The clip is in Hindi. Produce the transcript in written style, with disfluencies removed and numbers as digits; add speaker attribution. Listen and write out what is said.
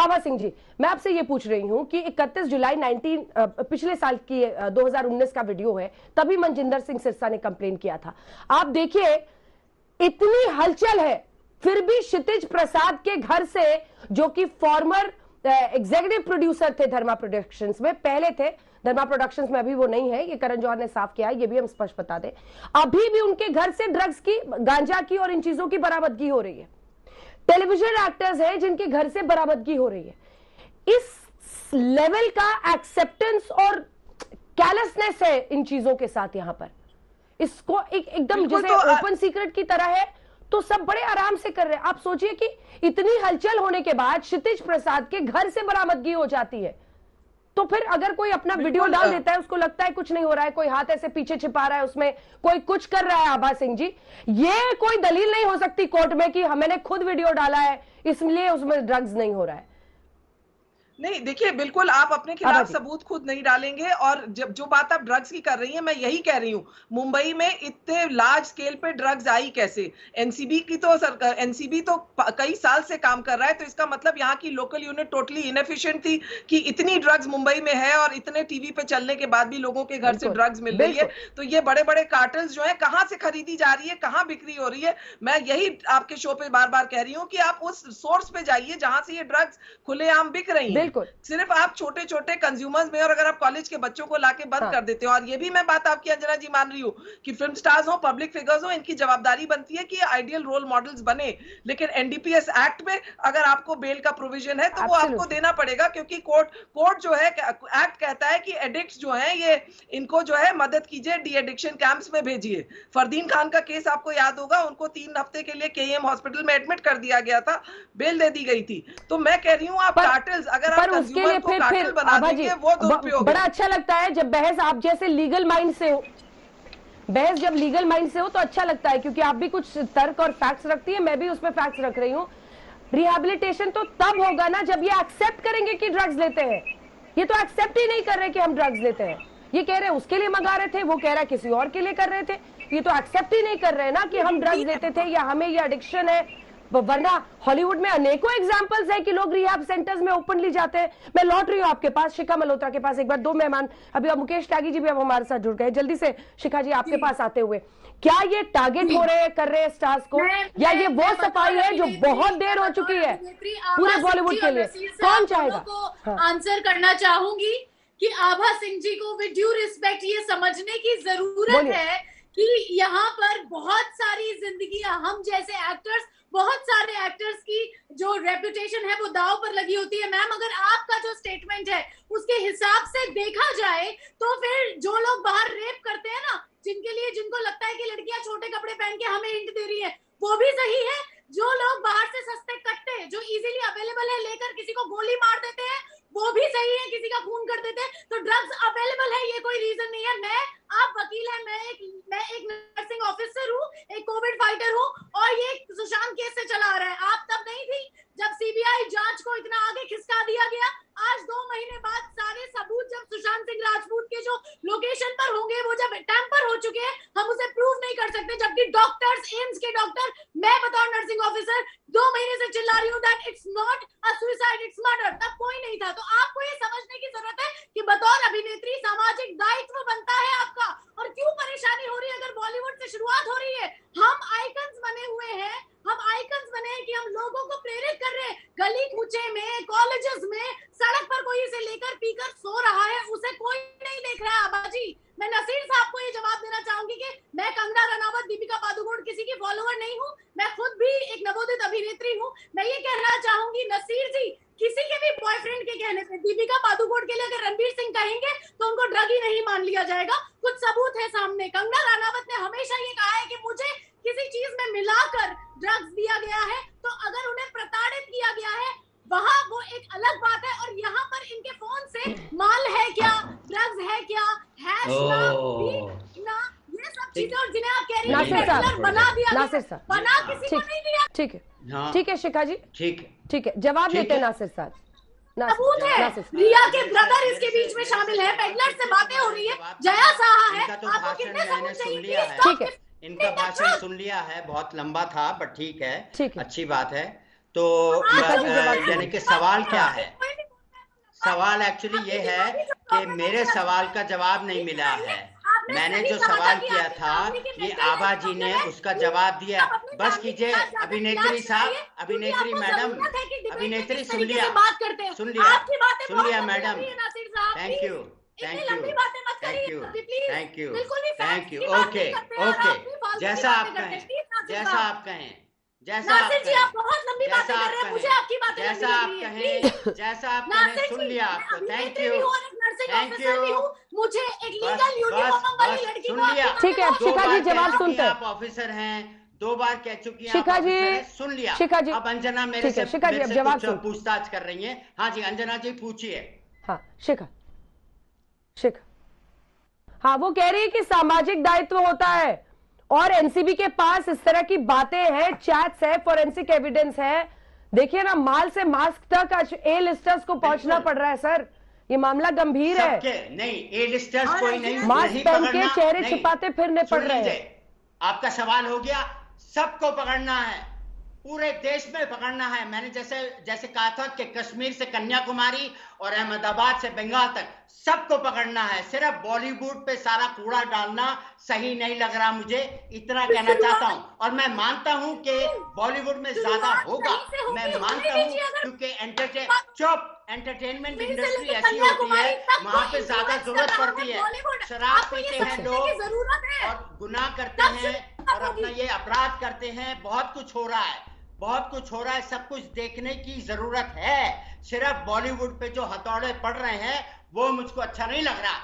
Speaker 1: आभा सिंह जी, मैं आपसे ये पूछ रही हूं कि 31 जुलाई पिछले साल की 2019 का वीडियो है, तभी मनजिंदर सिंह सिरसा ने कंप्लेन किया था। आप देखिए इतनी हलचल है, फिर भी क्षितिज प्रसाद के घर से, जो कि फॉर्मर एग्जीक्यूटिव प्रोड्यूसर थे धर्मा प्रोडक्शंस में, पहले थे धर्मा प्रोडक्शंस में, अभी वो नहीं है, ये करण जौहर ने साफ किया है, ये भी हम स्पष्ट बता दें। अभी भी उनके घर से ड्रग्स की, गांजा की और इन चीजों की बरामदगी हो रही है। टेलीविजन एक्टर्स हैं जिनके घर से बरामदगी हो रही है। इस लेवल का एक्सेप्टेंस और कैलसनेस है इन चीजों के साथ। यहां पर इसको एकदम जैसे ओपन सीक्रेट की तरह है, तो सब बड़े आराम से कर रहे हैं। आप सोचिए कि इतनी हलचल होने के बाद क्षितिज प्रसाद के घर से बरामदगी हो जाती है, तो फिर अगर कोई अपना वीडियो डाल देता है, उसको लगता है कुछ नहीं हो रहा है, कोई हाथ ऐसे पीछे छिपा रहा है, उसमें कोई कुछ कर रहा है। आभा सिंह जी, ये कोई दलील नहीं हो सकती कोर्ट में कि मैंने खुद वीडियो डाला है इसलिए उसमें ड्रग्स नहीं हो रहा है।
Speaker 2: नहीं, देखिए, बिल्कुल आप अपने खिलाफ सबूत खुद नहीं डालेंगे। और जब जो बात आप ड्रग्स की कर रही हैं, मैं यही कह रही हूँ, मुंबई में इतने लार्ज स्केल पे ड्रग्स आई कैसे? एनसीबी तो कई साल से काम कर रहा है, तो इसका मतलब यहाँ की लोकल यूनिट टोटली इनएफिशिएंट थी कि इतनी ड्रग्स मुंबई में है और इतने टीवी पे चलने के बाद भी लोगों के घर से ड्रग्स मिल रही है। तो ये बड़े बड़े कार्टल्स जो है, कहाँ से खरीदी जा रही है, कहाँ बिक्री हो रही है? मैं यही आपके शो पे बार बार कह रही हूँ कि आप उस सोर्स पे जाइए जहां से ये ड्रग्स खुलेआम बिक रही है। सिर्फ आप छोटे छोटे कंज्यूमर्स में, और अगर आप कॉलेज के बच्चों को लाके बंद कर देते हो, और ये भी मैं बात आपकी अंजना जी मान रही हूँ कि फिल्म स्टार्स हो, पब्लिक फिगर्स हो, इनकी जवाबदारी बनती है कि आइडियल रोल मॉडल्स बने। लेकिन एनडीपीएस एक्ट में अगर आपको बेल का प्रोविजन है तो वो आपको देना पड़ेगा, क्योंकि कोर्ट जो है, एक्ट कहता है कि एडिक्ट्स जो है, ये इनको जो है मदद कीजिए, डी एडिक्शन कैंप्स में भेजिए। फरदीन खान का केस आपको याद होगा, उनको 3 हफ्ते के लिए केईएम हॉस्पिटल में एडमिट कर दिया गया था, बेल दे दी गई थी। तो मैं कह रही हूँ, आप कार्टेल्स, अगर आप
Speaker 1: उसके लिए फिर आभा जी, बड़ा अच्छा लगता है जब बहस आप जैसे लीगल माइंड से हो, बहस जब लीगल माइंड से हो तो अच्छा लगता है, क्योंकि आप भी कुछ तर्क और फैक्ट्स रखती है, मैं भी उसमें फैक्ट्स रख रही हूँ। रिहैबिलिटेशन तो तब होगा ना जब ये एक्सेप्ट करेंगे कि ड्रग्स लेते हैं। ये तो एक्सेप्ट ही नहीं कर रहे कि हम ड्रग्स लेते हैं। ये कह रहे हैं उसके लिए मंगा रहे थे, वो कह रहा है किसी और के लिए कर रहे थे। ये तो एक्सेप्ट ही नहीं कर रहे ना कि हम ड्रग्स लेते थे या हमें ये एडिक्शन है। वरना हॉलीवुड में अनेकों एग्जांपल्स है कि लोग रिहैब सेंटर्स में ओपनली जाते हैं। मैं लौट रही हूँ आपके पास, शिखा मल्होत्रा के पास। एक बार 2 मेहमान, अभी मुकेश त्यागी जी भी अब हमारे साथ जुड़ गए। जल्दी से शिखा जी आपके पास आते हुए, क्या ये टारगेट हो रहे हैं, कर रहे हैं स्टार्स को, या ये वो सफाई है जो बहुत देर हो चुकी है पूरे बॉलीवुड के लिए? कौन चाहेगा?
Speaker 3: आंसर करना चाहूंगी कि आभा सिंह जी को विद ड्यू रिस्पेक्ट ये समझने की जरूरत है कि यहाँ पर बहुत सारी जिंदगियां, हम जैसे एक्टर्स, बहुत सारे एक्टर्स की जो रेपुटेशन है वो दांव पर लगी होती है। मैम, अगर आपका जो स्टेटमेंट है उसके हिसाब से देखा जाए तो फिर जो लोग बाहर रेप करते हैं ना, जिनको लगता है कि लड़कियां छोटे कपड़े पहन के हमें हिंट दे रही है, वो भी सही है। जो लोग बाहर से सस्ते कट्टे जो इजीली अवेलेबल है लेकर किसी को गोली मार देते हैं, वो भी सही है, किसी का खून कर देते हैं। तो ड्रग्स अवेलेबल है, ये कोई रीजन नहीं है। आप वकील हैं, मैं एक नर्सिंग ऑफिसर हूँ, एक कोविड फाइटर हूँ, और ये सुशांत केस से चला आ रहा है। आप तब नहीं थी जब सीबीआई जांच को इतना आगे खिसका दिया गया। आज 2 महीने बाद सारे सबूत जब सुशांत सिंह राजपूत के जो लोकेशन पर होंगे वो जब टैंपर हो चुके हैं, हम उसे प्रूव नहीं कर सकते। जबकि डॉक्टर्स, एम्स के डॉक्टर, मैं बतौर नर्सिंग ऑफिसर 2 महीने से चिल्ला रही हूँ that it's not a suicide, it's murder. तब कोई नहीं था। तो आपको ये समझने की जरूरत है कि बतौर अभिनेत्री सामाजिक दायित्व बनता है आपका। और क्यों परेशानी हो रही है? अगर बॉलीवुड से शुरुआत हो रही है, हम आइकन्स बने हुए हैं, हम आइकन्स बने हैं कि हम लोगों को प्रेरित कर रहे हैं। गली कूचे में, कॉलेजेस में, सड़क पर कोई इसे लेकर पीकर सो रहा है, उसे कोई नहीं देख रहा है। आबाजी, मैं नसीर साहब को ये जवाब देना चाहूंगी कि मैं कंगना रनावत, दीपिका पादुकोण किसी की फॉलोअर नहीं हूँ। मैं खुद भी एक नवोदित अभिनेत्री हूँ। मैं ये कहना चाहूंगी, नसीर जी, किसी के भी बॉयफ्रेंड के कहने पे दीपिका पादुकोण के लिए अगर रणवीर सिंह कहेंगे तो उनको ड्रग ही नहीं मान लिया जाएगा। कुछ सबूत है सामने। कंगना रनावत ने हमेशा ये कहा है कि मुझे किसी चीज में मिलाकर ड्रग्स दिया गया है, तो अगर उन्हें प्रताड़ित किया गया है वहां वो एक अलग बात है। और यहाँ पर इनके फोन से माल है क्या, ड्रग्स है क्या, हैश ना, ये सब चीजें, और जिन्हें आप कह रही हैं बना दिया, बना किसी को नहीं दिया।
Speaker 1: ठीक है, ठीक है शिखा जी, ठीक है, जवाब देते हैं नासिर साहब।
Speaker 3: सबूत है, रिया के ब्रदर इसके बीच में शामिल है, पेडलर से बातें हो रही है, जया साहा है। आपको कितने सबूत चाहिए?
Speaker 1: ठीक है,
Speaker 4: इनका भाषण सुन लिया है, बहुत लंबा था, बट ठीक है, अच्छी बात है। तो यानी कि सवाल क्या है? सवाल एक्चुअली ये है कि मेरे सवाल का जवाब नहीं मिला है। मैंने जो सवाल किया था ये आभा जी ने उसका जवाब दिया। बस कीजिए अभिनेत्री साहब, अभिनेत्री मैडम, अभिनेत्री सुन लिया मैडम। थैंक यू ओके जैसा आप कहें, जैसा आप कहें, जैसा आप कहें, सुन लिया आपको। थैंक यू
Speaker 3: मुझे एक लीगल यूनिफॉर्म वाली लड़की
Speaker 4: सुन लिया।
Speaker 1: ठीक है, शिखा जी जवाब सुनते हैं।
Speaker 4: आप ऑफिसर हैं, 2 बार कह चुकी हैं।
Speaker 1: शिखा जी
Speaker 4: सुन लिया।
Speaker 1: शिखा जी
Speaker 4: अब अंजना मेरे से
Speaker 1: जवाब
Speaker 4: पूछताछ कर रही हैं। हाँ जी अंजना जी पूछिए।
Speaker 1: हाँ शिखा, हाँ वो कह रही है कि सामाजिक दायित्व होता है और एनसीबी के पास इस तरह की बातें हैं, चैट्स है, फोरेंसिक एविडेंस है। देखिए ना, माल से मास्क तक आज ए लिस्टर्स को पहुंचना पड़ रहा है सर। ये मामला गंभीर है।
Speaker 4: नहीं, ए लिस्टर्स कोई नहीं,
Speaker 1: मास्क पहन के चेहरे छिपाते फिरने पड़ रहे हैं।
Speaker 4: आपका सवाल हो गया, सबको पकड़ना है, पूरे देश में पकड़ना है। मैंने जैसे कहा था कि कश्मीर से कन्याकुमारी और अहमदाबाद से बंगाल तक सबको पकड़ना है। सिर्फ बॉलीवुड पे सारा कूड़ा डालना सही नहीं लग रहा मुझे, इतना कहना चाहता हूं। और मैं मानता हूं कि बॉलीवुड में ज्यादा होगा, मैं मानता हूं, क्योंकि एंटरटेनमेंट इंडस्ट्री ऐसी होती है, वहां पे ज्यादा जरूरत पड़ती है। शराब पीते हैं लोग और गुनाह करते हैं और अपना ये अपराध करते हैं। बहुत कुछ हो रहा है, बहुत कुछ हो रहा है, सब कुछ देखने की जरूरत है। सिर्फ बॉलीवुड पे जो हथौड़े पड़ रहे हैं वो मुझको अच्छा नहीं लग रहा।